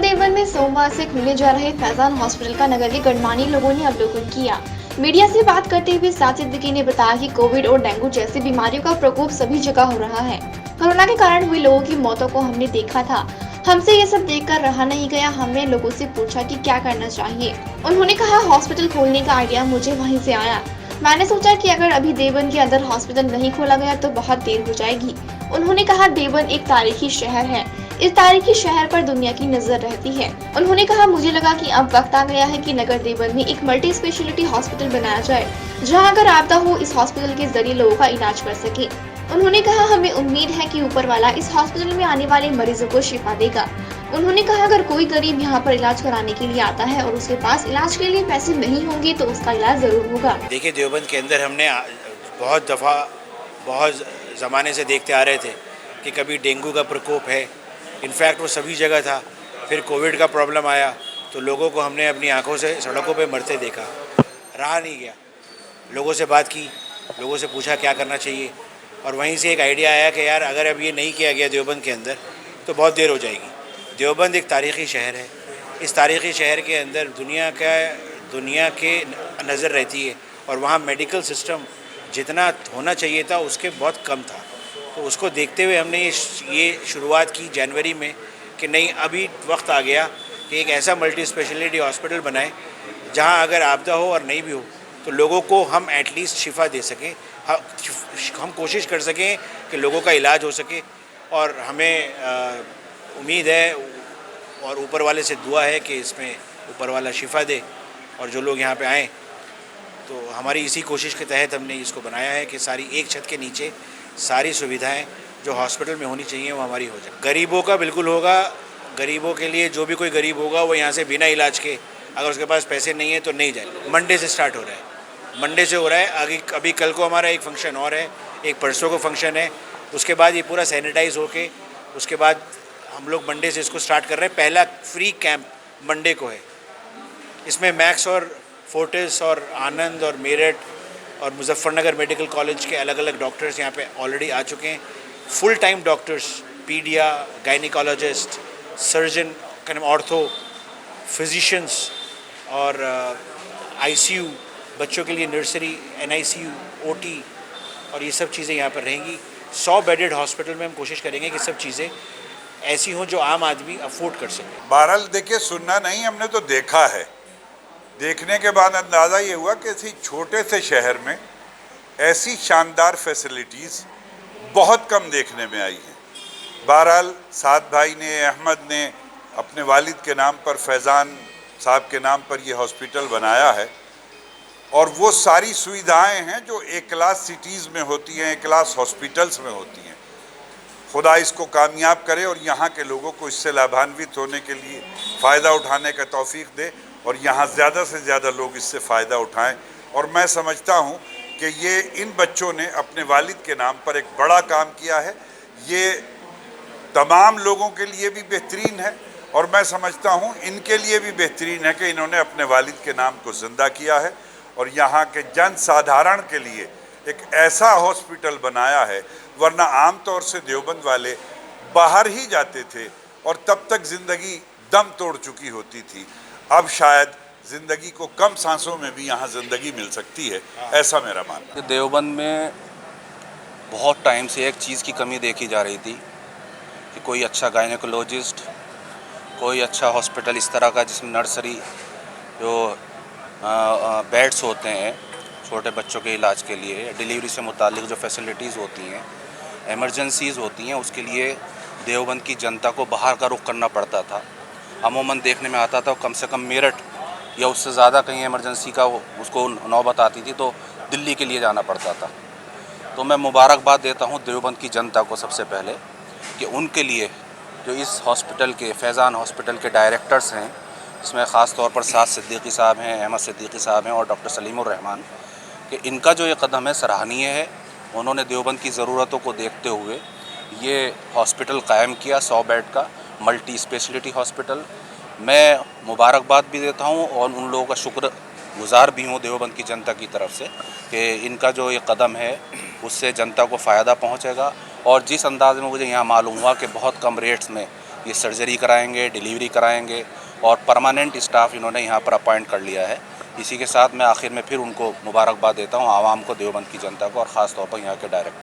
देवबंद में सोमवार से खुलने जा रहे फैजान हॉस्पिटल का नगर के गणमान्य लोगों ने अवलोकन किया। मीडिया से बात करते हुए साजिद सिद्दीकी ने बताया कि कोविड और डेंगू जैसी बीमारियों का प्रकोप सभी जगह हो रहा है। कोरोना के कारण हुई लोगों की मौतों को हमने देखा था। हमसे ये सब देखकर रहा नहीं गया। हमने लोगों से पूछा कि क्या करना चाहिए। उन्होंने कहा, हॉस्पिटल खोलने का आइडिया मुझे वहीं से आया। मैंने सोचा कि अगर अभी देवबंद के अंदर हॉस्पिटल नहीं खोला गया तो बहुत देर हो जाएगी। उन्होंने कहा, देवबंद एक तारीखी शहर है। इस तारीखी शहर पर दुनिया की नजर रहती है। उन्होंने कहा, मुझे लगा कि अब वक्त आ गया है कि नगर देवबंद में एक मल्टी स्पेशलिटी हॉस्पिटल बनाया जाए, जहां अगर आपदा हो इस हॉस्पिटल के जरिए लोगों का इलाज कर सके। उन्होंने कहा, हमें उम्मीद है कि ऊपर वाला इस हॉस्पिटल में आने वाले मरीजों को शिफा देगा। उन्होंने कहा, अगर कोई गरीब यहाँ पर इलाज कराने के लिए आता है और उसके पास इलाज के लिए पैसे नहीं होंगे तो उसका इलाज जरूर होगा। देखिए, देवबंद के अंदर हमने बहुत दफ़ा बहुत ज़माने से देखते आ रहे थे कि कभी डेंगू का प्रकोप है। इनफैक्ट वो सभी जगह था। फिर कोविड का प्रॉब्लम आया तो लोगों को हमने अपनी आंखों से सड़कों पे मरते देखा। रहा नहीं गया, लोगों से बात की, लोगों से पूछा क्या करना चाहिए, और वहीं से एक आइडिया आया कि यार अगर अब ये नहीं किया गया देवबंद के अंदर तो बहुत देर हो जाएगी। देवबंद एक तारीख़ी शहर है। इस तारीख़ी शहर के अंदर दुनिया के नज़र रहती है, और वहाँ मेडिकल सिस्टम जितना होना चाहिए था उसके बहुत कम था। तो उसको देखते हुए हमने ये शुरुआत की जनवरी में कि नहीं, अभी वक्त आ गया कि एक ऐसा मल्टी स्पेशलिटी हॉस्पिटल बनाएं जहां अगर आपदा हो और नहीं भी हो तो लोगों को हम एटलीस्ट शिफा दे सकें, हम कोशिश कर सकें कि लोगों का इलाज हो सके। और हमें उम्मीद है और ऊपर वाले से दुआ है कि इसमें ऊपर वाला शिफा दे और जो लोग यहाँ पे आएँ। तो हमारी इसी कोशिश के तहत हमने इसको बनाया है कि सारी एक छत के नीचे सारी सुविधाएं जो हॉस्पिटल में होनी चाहिए वो हमारी हो जाए। गरीबों का बिल्कुल होगा। गरीबों के लिए जो भी कोई गरीब होगा वो यहाँ से बिना इलाज के, अगर उसके पास पैसे नहीं है तो नहीं जाए। मंडे से स्टार्ट हो रहा है, मंडे से हो रहा है। आगे अभी कल को हमारा एक फंक्शन और है, एक परसों को फंक्शन है। उसके बाद ये पूरा सैनिटाइज होके उसके बाद हम लोग मंडे से इसको स्टार्ट कर रहे हैं। पहला फ्री कैंप मंडे को है। इसमें मैक्स और फोर्टिस और आनंद और मेरठ और मुजफ्फरनगर मेडिकल कॉलेज के अलग अलग डॉक्टर्स यहाँ पे ऑलरेडी आ चुके हैं। Full time doctors, pedia, gynaecologist, surgeon, ortho, physicians और आईसीयू, बच्चों के लिए नर्सरी, एनआईसीयू, ओटी और ये सब चीज़ें यहाँ पर रहेंगी। 100 बेडेड हॉस्पिटल में हम कोशिश करेंगे कि सब चीज़ें ऐसी हों जो आम आदमी अफोर्ड कर सके। बहरहाल देखिए, सुनना नहीं, हमने तो देखा है। देखने के बाद अंदाज़ा ये हुआ कि इसी छोटे से शहर में ऐसी शानदार फैसिलिटीज़ बहुत कम देखने में आई हैं। बहरहाल साद भाई ने, अहमद ने अपने वालिद के नाम पर, फैज़ान साहब के नाम पर ये हॉस्पिटल बनाया है, और वो सारी सुविधाएं हैं जो ए क्लास सिटीज़ में होती हैं, ए क्लास हॉस्पिटल्स में होती हैं। खुदा इसको कामयाब करे और यहाँ के लोगों को इससे लाभान्वित होने के लिए, फ़ायदा उठाने का तौफीक दे, और यहाँ ज़्यादा से ज़्यादा लोग इससे फ़ायदा उठाएं। और मैं समझता हूँ कि ये इन बच्चों ने अपने वालिद के नाम पर एक बड़ा काम किया है। ये तमाम लोगों के लिए भी बेहतरीन है, और मैं समझता हूँ इनके लिए भी बेहतरीन है कि इन्होंने अपने वालिद के नाम को ज़िंदा किया है और यहाँ के जन साधारण के लिए एक ऐसा हॉस्पिटल बनाया है। वरना आम तौर से देवबंद वाले बाहर ही जाते थे और तब तक ज़िंदगी दम तोड़ चुकी होती थी। अब शायद ज़िंदगी को कम सांसों में भी यहाँ ज़िंदगी मिल सकती है, ऐसा मेरा मानना है। देवबंद में बहुत टाइम से एक चीज़ की कमी देखी जा रही थी कि कोई अच्छा गायनेकोलॉजिस्ट, कोई अच्छा हॉस्पिटल इस तरह का जिसमें नर्सरी, जो बेड्स होते हैं छोटे बच्चों के इलाज के लिए, डिलीवरी से मुताल्लिक़ जो फैसिलिटीज़ होती हैं, एमरजेंसीज़ होती हैं, उसके लिए देवबंद की जनता को बाहर का रुख करना पड़ता था। अमूमन देखने में आता था कम से कम मेरठ या उससे ज़्यादा कहीं इमरजेंसी का उसको नौबत आती थी तो दिल्ली के लिए जाना पड़ता था। तो मैं मुबारकबाद देता हूँ देवबंद की जनता को सबसे पहले कि उनके लिए जो इस हॉस्पिटल के, फैज़ान हॉस्पिटल के डायरेक्टर्स हैं, इसमें ख़ास तौर पर साद सिद्दीकी साहब हैं, अहमद सिद्दीकी साहब हैं और डॉक्टर सलीमुर रहमान, कि इनका जो ये कदम है सराहनीय है। उन्होंने देवबंद की ज़रूरतों को देखते हुए ये हॉस्पिटल कायम किया, 100 बेड का मल्टी स्पेशलिटी हॉस्पिटल। मैं मुबारकबाद भी देता हूँ और उन लोगों का शुक्रगुज़ार भी हूँ देवबंद की जनता की तरफ से कि इनका जो ये कदम है उससे जनता को फ़ायदा पहुँचेगा। और जिस अंदाज़ में मुझे यहाँ मालूम हुआ कि बहुत कम रेट्स में ये सर्जरी कराएंगे, डिलीवरी कराएंगे और परमानेंट स्टाफ इन्होंने यहाँ पर अपॉइंट कर लिया है। इसी के साथ मैं आखिर में फिर उनको मुबारकबाद देता हूँ आवाम को, देवबंद की जनता को और ख़ास तौर पर यहाँ के डायरेक्टर।